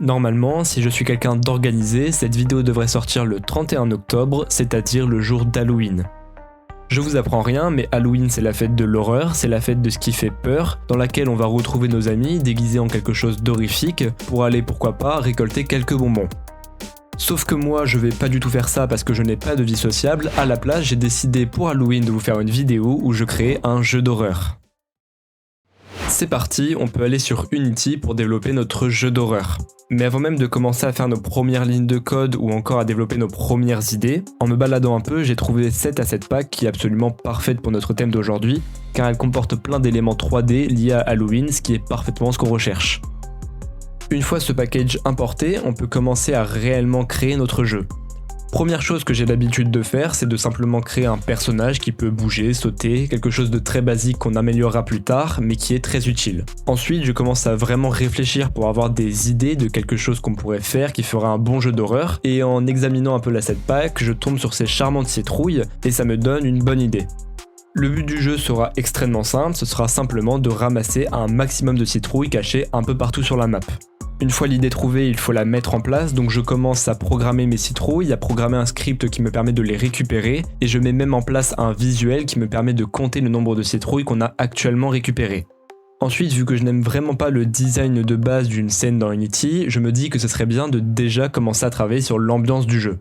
Normalement, si je suis quelqu'un d'organisé, cette vidéo devrait sortir le 31 octobre, c'est-à-dire le jour d'Halloween. Je vous apprends rien, mais Halloween c'est la fête de l'horreur, c'est la fête de ce qui fait peur, dans laquelle on va retrouver nos amis déguisés en quelque chose d'horrifique, pour aller pourquoi pas récolter quelques bonbons. Sauf que moi je vais pas du tout faire ça parce que je n'ai pas de vie sociable, à la place j'ai décidé pour Halloween de vous faire une vidéo où je crée un jeu d'horreur. C'est parti, on peut aller sur Unity pour développer notre jeu d'horreur. Mais avant même de commencer à faire nos premières lignes de code ou encore à développer nos premières idées, en me baladant un peu, j'ai trouvé cette asset pack qui est absolument parfaite pour notre thème d'aujourd'hui, car elle comporte plein d'éléments 3D liés à Halloween, ce qui est parfaitement ce qu'on recherche. Une fois ce package importé, on peut commencer à réellement créer notre jeu. Première chose que j'ai l'habitude de faire, c'est de simplement créer un personnage qui peut bouger, sauter, quelque chose de très basique qu'on améliorera plus tard, mais qui est très utile. Ensuite, je commence à vraiment réfléchir pour avoir des idées de quelque chose qu'on pourrait faire qui fera un bon jeu d'horreur, et en examinant un peu l'asset pack, je tombe sur ces charmantes citrouilles, et ça me donne une bonne idée. Le but du jeu sera extrêmement simple, ce sera simplement de ramasser un maximum de citrouilles cachées un peu partout sur la map. Une fois l'idée trouvée, il faut la mettre en place, donc je commence à programmer mes citrouilles, à programmer un script qui me permet de les récupérer, et je mets même en place un visuel qui me permet de compter le nombre de citrouilles qu'on a actuellement récupérées. Ensuite, vu que je n'aime vraiment pas le design de base d'une scène dans Unity, je me dis que ce serait bien de déjà commencer à travailler sur l'ambiance du jeu.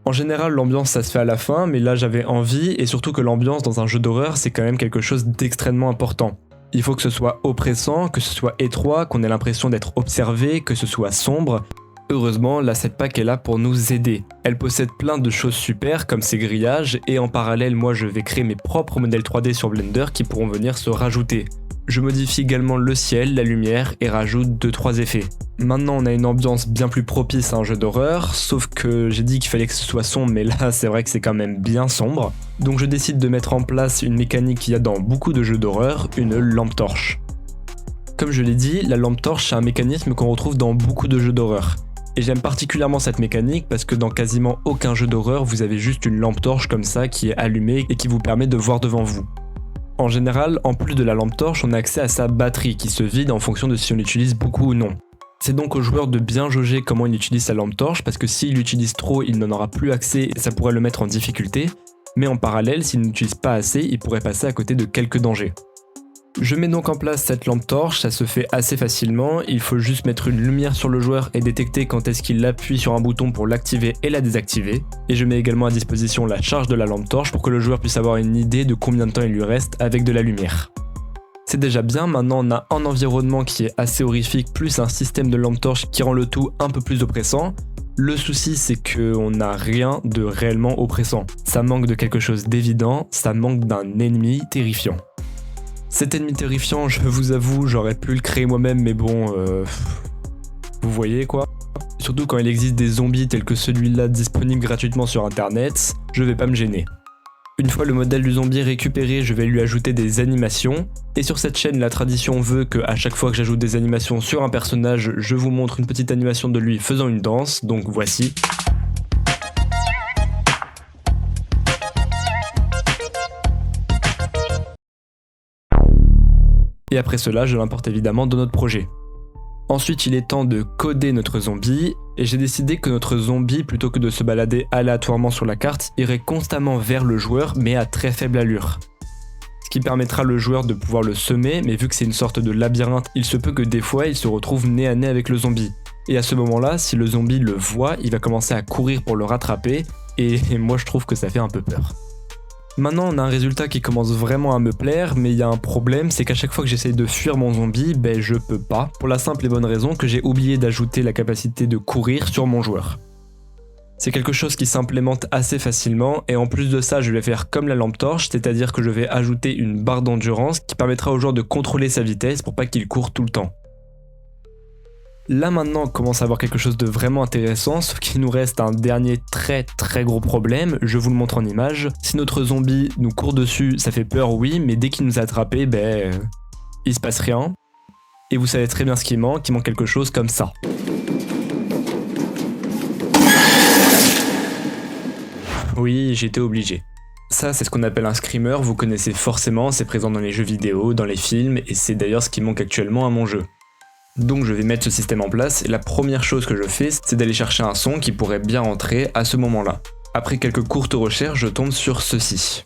En général, l'ambiance ça se fait à la fin, mais là j'avais envie, et surtout que l'ambiance dans un jeu d'horreur c'est quand même quelque chose d'extrêmement important. Il faut que ce soit oppressant, que ce soit étroit, qu'on ait l'impression d'être observé, que ce soit sombre. Heureusement, l'asset pack est là pour nous aider. Elle possède plein de choses super comme ses grillages, et en parallèle moi je vais créer mes propres modèles 3D sur Blender qui pourront venir se rajouter. Je modifie également le ciel, la lumière et rajoute 2-3 effets. Maintenant on a une ambiance bien plus propice à un jeu d'horreur, sauf que j'ai dit qu'il fallait que ce soit sombre, mais là c'est vrai que c'est quand même bien sombre. Donc je décide de mettre en place une mécanique qu'il y a dans beaucoup de jeux d'horreur, une lampe torche. Comme je l'ai dit, la lampe torche c'est un mécanisme qu'on retrouve dans beaucoup de jeux d'horreur. Et j'aime particulièrement cette mécanique parce que dans quasiment aucun jeu d'horreur vous avez juste une lampe torche comme ça qui est allumée et qui vous permet de voir devant vous. En général, en plus de la lampe torche, on a accès à sa batterie qui se vide en fonction de si on l'utilise beaucoup ou non. C'est donc au joueur de bien jauger comment il utilise sa lampe torche parce que s'il l'utilise trop, il n'en aura plus accès et ça pourrait le mettre en difficulté, mais en parallèle, s'il n'utilise pas assez, il pourrait passer à côté de quelques dangers. Je mets donc en place cette lampe torche, ça se fait assez facilement, il faut juste mettre une lumière sur le joueur et détecter quand est-ce qu'il appuie sur un bouton pour l'activer et la désactiver, et je mets également à disposition la charge de la lampe torche pour que le joueur puisse avoir une idée de combien de temps il lui reste avec de la lumière. C'est déjà bien, maintenant on a un environnement qui est assez horrifique plus un système de lampe torche qui rend le tout un peu plus oppressant. Le souci c'est qu'on n'a rien de réellement oppressant, ça manque de quelque chose d'évident, ça manque d'un ennemi terrifiant. Cet ennemi terrifiant, je vous avoue, j'aurais pu le créer moi-même, mais bon, vous voyez quoi. Surtout quand il existe des zombies tels que celui-là disponible gratuitement sur internet, je vais pas me gêner. Une fois le modèle du zombie récupéré, je vais lui ajouter des animations, et sur cette chaîne, la tradition veut qu'à chaque fois que j'ajoute des animations sur un personnage, je vous montre une petite animation de lui faisant une danse, donc voici. Et après cela, je l'importe évidemment dans notre projet. Ensuite, il est temps de coder notre zombie, et j'ai décidé que notre zombie, plutôt que de se balader aléatoirement sur la carte, irait constamment vers le joueur, mais à très faible allure. Ce qui permettra le joueur de pouvoir le semer, mais vu que c'est une sorte de labyrinthe, il se peut que des fois, il se retrouve nez à nez avec le zombie. Et à ce moment-là, si le zombie le voit, il va commencer à courir pour le rattraper, et moi je trouve que ça fait un peu peur. Maintenant on a un résultat qui commence vraiment à me plaire, mais il y a un problème, c'est qu'à chaque fois que j'essaye de fuir mon zombie, je peux pas, pour la simple et bonne raison que j'ai oublié d'ajouter la capacité de courir sur mon joueur. C'est quelque chose qui s'implémente assez facilement, et en plus de ça je vais faire comme la lampe torche, c'est-à-dire que je vais ajouter une barre d'endurance qui permettra au joueur de contrôler sa vitesse pour pas qu'il court tout le temps. Là maintenant on commence à avoir quelque chose de vraiment intéressant, sauf qu'il nous reste un dernier très gros problème, je vous le montre en image. Si notre zombie nous court dessus, ça fait peur oui, mais dès qu'il nous a attrapés, il se passe rien. Et vous savez très bien ce il manque quelque chose comme ça. Oui, j'étais obligé. Ça, c'est ce qu'on appelle un screamer, vous connaissez forcément, c'est présent dans les jeux vidéo, dans les films, et c'est d'ailleurs ce qui manque actuellement à mon jeu. Donc je vais mettre ce système en place et la première chose que je fais, c'est d'aller chercher un son qui pourrait bien rentrer à ce moment-là. Après quelques courtes recherches, je tombe sur ceci.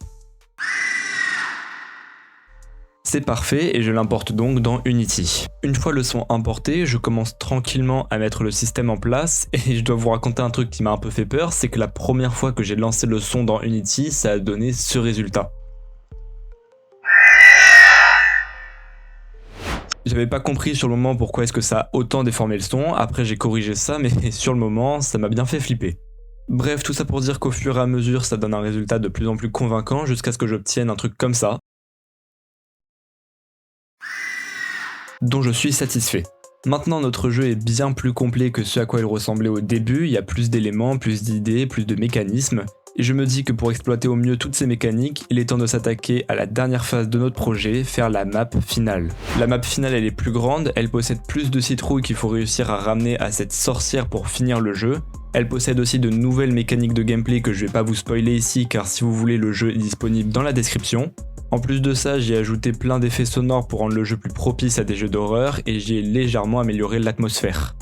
C'est parfait et je l'importe donc dans Unity. Une fois le son importé, je commence tranquillement à mettre le système en place et je dois vous raconter un truc qui m'a un peu fait peur, c'est que la première fois que j'ai lancé le son dans Unity, ça a donné ce résultat. J'avais pas compris sur le moment pourquoi est-ce que ça a autant déformé le son, après j'ai corrigé ça mais sur le moment ça m'a bien fait flipper. Bref, tout ça pour dire qu'au fur et à mesure ça donne un résultat de plus en plus convaincant jusqu'à ce que j'obtienne un truc comme ça, dont je suis satisfait. Maintenant notre jeu est bien plus complet que ce à quoi il ressemblait au début, il y a plus d'éléments, plus d'idées, plus de mécanismes, et je me dis que pour exploiter au mieux toutes ces mécaniques, il est temps de s'attaquer à la dernière phase de notre projet, faire la map finale. La map finale elle est plus grande, elle possède plus de citrouilles qu'il faut réussir à ramener à cette sorcière pour finir le jeu. Elle possède aussi de nouvelles mécaniques de gameplay que je vais pas vous spoiler ici car si vous voulez le jeu est disponible dans la description. En plus de ça, j'ai ajouté plein d'effets sonores pour rendre le jeu plus propice à des jeux d'horreur et j'ai légèrement amélioré l'atmosphère.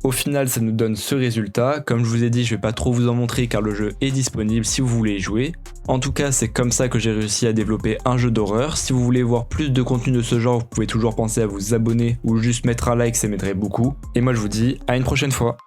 Au final, ça nous donne ce résultat. Comme je vous ai dit, je vais pas trop vous en montrer car le jeu est disponible si vous voulez y jouer. En tout cas, c'est comme ça que j'ai réussi à développer un jeu d'horreur. Si vous voulez voir plus de contenu de ce genre, vous pouvez toujours penser à vous abonner ou juste mettre un like, ça m'aiderait beaucoup. Et moi je vous dis à une prochaine fois.